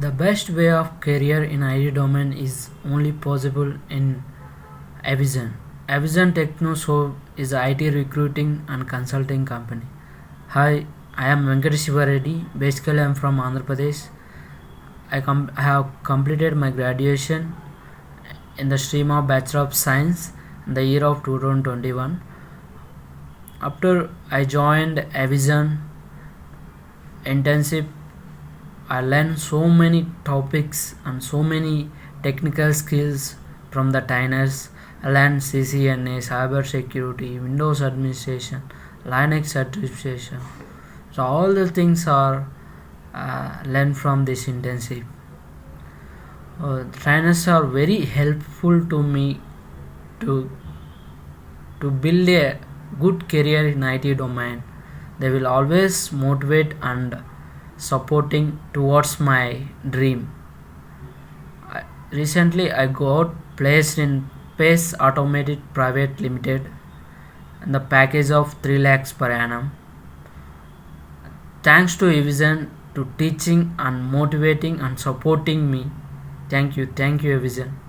The best way of career in IT domain is only possible in Evision. Evision Techno Show is a IT recruiting and consulting company. Hi, I am Venkata Reddy. Basically, I am from Andhra Pradesh. I have completed my graduation in the stream of Bachelor of Science in the year of 2021. After I joined Evision internship, I learned so many topics and so many technical skills from the trainers. I learned CCNA, cyber security, Windows administration, Linux administration. So all the things are learned from this internship. Trainers are very helpful to me to build a good career in IT domain. They will always motivate and supporting towards my dream. Recently, I got placed in Pace Automated Private Limited and the package of 3 lakhs per annum. Thanks to Evision to teaching and motivating and supporting me. Thank you, Evision.